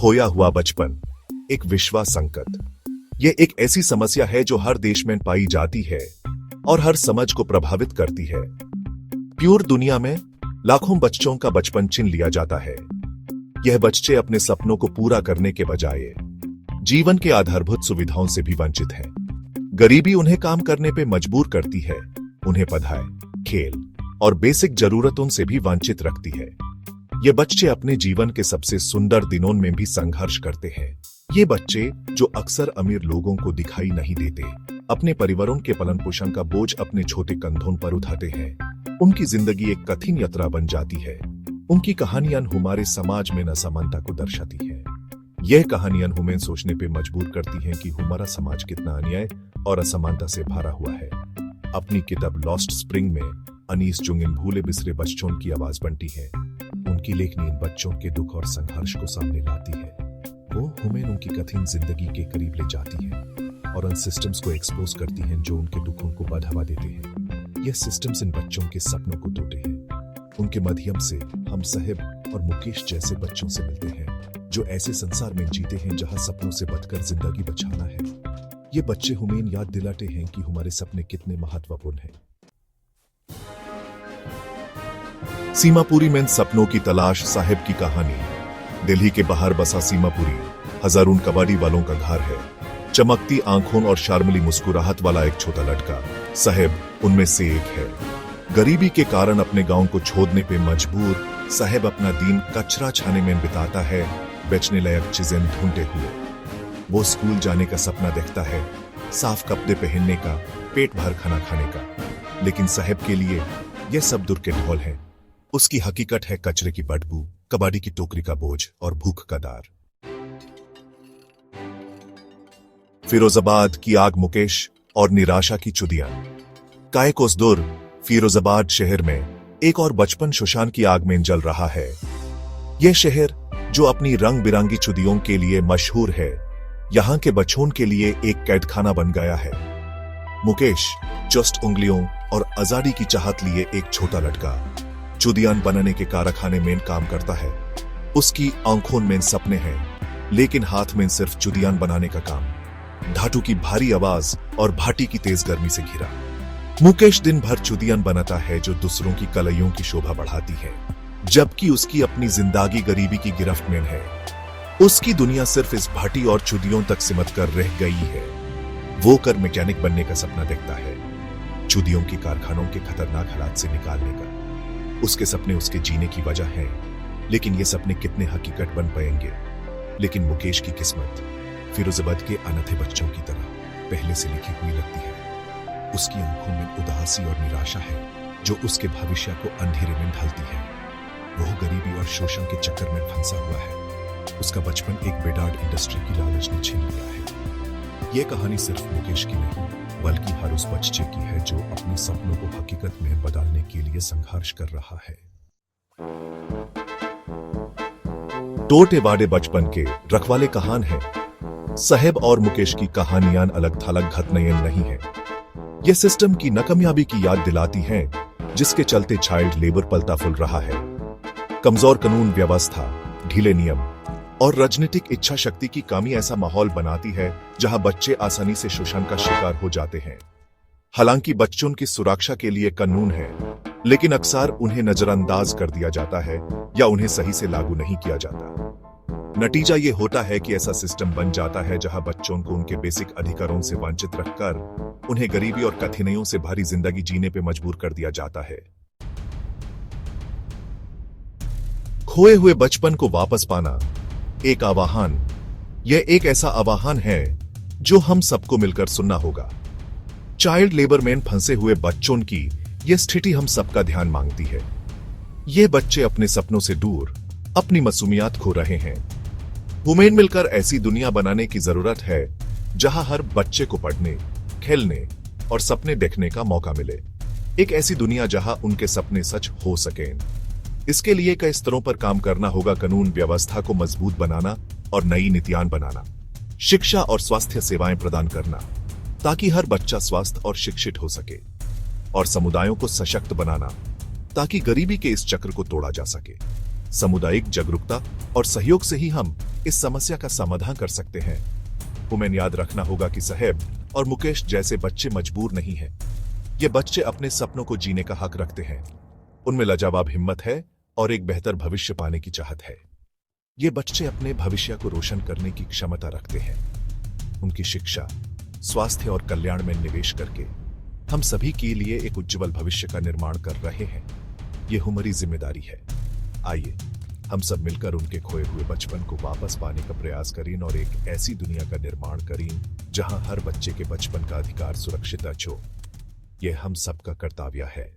खोया हुआ बचपन, एक विश्वास संकट। यह एक ऐसी समस्या है जो हर देश में पाई जाती है और हर समाज को प्रभावित करती है। प्यूर दुनिया में लाखों बच्चों का बचपन छीन लिया जाता है। यह बच्चे अपने सपनों को पूरा करने के बजाय जीवन के आधारभूत सुविधाओं से भी वंचित हैं। गरीबी उन्हें काम करने पे मजबूर करती है, उन्हें पढ़ाई, खेल और बेसिक जरूरतों से भी वंचित रखती है। ये बच्चे अपने जीवन के सबसे सुंदर दिनों में भी संघर्ष करते हैं। ये बच्चे, जो अक्सर अमीर लोगों को दिखाई नहीं देते, अपने परिवारों के पालन पोषण का बोझ अपने छोटे कंधों पर उठाते हैं। उनकी जिंदगी एक कठिन यात्रा बन जाती है। उनकी कहानियां हमारे समाज में असमानता को दर्शाती है। यह कहानियां हमें सोचने पे मजबूर करती हैं कि हमारा समाज कितना अन्याय और असमानता से भरा हुआ है। अपनी किताब लॉस्ट स्प्रिंग में अनीस जुंगिन भूले बिसरे बच्चों की आवाज बनती है। उनकी लेखनी इन बच्चों के दुख और संघर्ष को सामने लाती है। वो हमें उनकी कठिन जिंदगी के करीब ले जाती है और उन सिस्टम्स को एक्सपोज करती हैं जो उनके दुखों को बढ़ावा देते हैं। यह सिस्टम्स इन बच्चों के सपनों को तोड़ते हैं। उनके माध्यम से हम साहिब और मुकेश जैसे बच्चों से मिलते हैं जो ऐसे संसार में जीते हैं जहां सपनों से बढ़कर जिंदगी बचाना है। ये बच्चे हमें याद दिलाते हैं कि हमारे सपने कितने महत्वपूर्ण हैं। सीमापुरी में सपनों की तलाश साहिब की कहानी। दिल्ली के बाहर बसा सीमापुरी हजारों कबाड़ी वालों का घर है। चमकती आंखों और शार्मिली मुस्कुराहट वाला एक छोटा लड़का साहिब उनमें से एक है। गरीबी के कारण अपने गांव को छोड़ने पे मजबूर साहिब अपना दिन कचरा छाने में बिताता है, बेचने लायक चीजें ढूंढते हुए। वो स्कूल जाने का सपना देखता है, साफ कपड़े पहनने का, पेट भर खाना खाने का। लेकिन साहिब के लिए यह सब दूर के ढोल है। उसकी हकीकत है कचरे की बदबू, कबाड़ी की टोकरी का बोझ और भूख का दार। फिरोजाबाद की आग मुकेश और निराशा की चुदियां। कायकोस दूर फिरोजाबाद शहर में एक और बचपन शोषण की आग में जल रहा है। यह शहर, जो अपनी रंग बिरंगी चुदियों के लिए मशहूर है, यहां के बच्चों के लिए एक कैदखाना बन गया है। मुकेश जस्ट उंगलियों और आजादी की चाहत लिए एक छोटा लड़का चुदियान बनाने के कारखाने में काम करता है। उसकी आंखों में सपने हैं, लेकिन हाथ में सिर्फ चुदियान बनाने का काम। धातु की भारी आवाज और भाटी की तेज गर्मी से घिरा मुकेश दिन भर चुदियान बनाता है जो दूसरों की कलाइयों की शोभा बढ़ाती है, जबकि उसकी अपनी जिंदगी गरीबी की गिरफ्त में है। उसकी दुनिया सिर्फ इस भाटी और चुदियों तक सिमट कर रह गई है। वो कर मैकेनिक बनने का सपना देखता है, चुदियों की कारखानों के खतरनाक हालात से निकालने का। उसके सपने उसके जीने की वजह है, लेकिन ये सपने कितने हकीकत बन पाएंगे। लेकिन मुकेश की किस्मत फिरोजाबाद के अनाथे बच्चों की तरह पहले से लिखी हुई लगती है। उसकी आंखों में उदासी और निराशा है जो उसके भविष्य को अंधेरे में ढलती है। वह गरीबी और शोषण के चक्कर में फंसा हुआ है। उसका बचपन एक बेडार्ड इंडस्ट्री की लालच ने छीन लिया है। यह कहानी सिर्फ मुकेश की नहीं, बल्कि हर उस बच्चे की है जो अपने सपनों को हकीकत में बदलने के लिए संघर्ष कर रहा है। टोटे वाडे बचपन के रखवाले कहान है। साहिब और मुकेश की कहानियां अलग थलग घटनाएं नहीं है। यह सिस्टम की नाकामयाबी की याद दिलाती है, जिसके चलते चाइल्ड लेबर पलता फूल रहा है। कमजोर कानून व्यवस्था, ढीले नियम और राजनीतिक इच्छा शक्ति की कमी ऐसा माहौल बनाती है जहां बच्चे आसानी से शोषण का शिकार हो जाते हैं। हालांकि बच्चों की सुरक्षा के लिए कानून है, लेकिन अक्सर उन्हें नजरअंदाज कर दिया जाता है या उन्हें सही से लागू नहीं किया जाता। नतीजा ये होता है कि ऐसा सिस्टम बन जाता है जहां बच्चों को उनके बेसिक अधिकारों से वंचित रखकर उन्हें गरीबी और कठिनाइयों से भरी जिंदगी जीने पे मजबूर कर दिया जाता है। खोए हुए बचपन को वापस पाना एक आह्वान। यह एक ऐसा आह्वान है जो हम सबको मिलकर सुनना होगा। चाइल्ड लेबर में फंसे हुए बच्चों की यह स्थिति हम सबका ध्यान मांगती है। ये बच्चे अपने सपनों से दूर अपनी मासूमियत खो रहे हैं। हमें मिलकर ऐसी दुनिया बनाने की जरूरत है जहां हर बच्चे को पढ़ने, खेलने और सपने देखने का मौका मिले। एक ऐसी दुनिया जहां उनके सपने सच हो सकें। इसके लिए कई स्तरों पर काम करना होगा। कानून व्यवस्था को मजबूत बनाना और नई नीतियां बनाना, शिक्षा और स्वास्थ्य सेवाएं प्रदान करना ताकि हर बच्चा स्वस्थ और शिक्षित हो सके, और समुदायों को सशक्त बनाना ताकि गरीबी के इस चक्र को तोड़ा जा सके। सामुदायिक जागरूकता और सहयोग से ही हम इस समस्या का समाधान कर सकते हैं। तुम्हें याद रखना होगा कि साहेब और मुकेश जैसे बच्चे मजबूर नहीं हैं। ये बच्चे अपने सपनों को जीने का हक रखते हैं। उनमें लाजवाब हिम्मत है और एक बेहतर भविष्य पाने की चाहत है। ये बच्चे अपने भविष्य को रोशन करने की क्षमता रखते हैं। उनकी शिक्षा, स्वास्थ्य और कल्याण में निवेश करके हम सभी के लिए एक उज्जवल भविष्य का निर्माण कर रहे हैं। ये हमारी जिम्मेदारी है। आइए हम सब मिलकर उनके खोए हुए बचपन को वापस पाने का प्रयास करें और एक ऐसी दुनिया का निर्माण करें जहां हर बच्चे के बचपन का अधिकार सुरक्षित हो। यह हम सबका कर्तव्य है।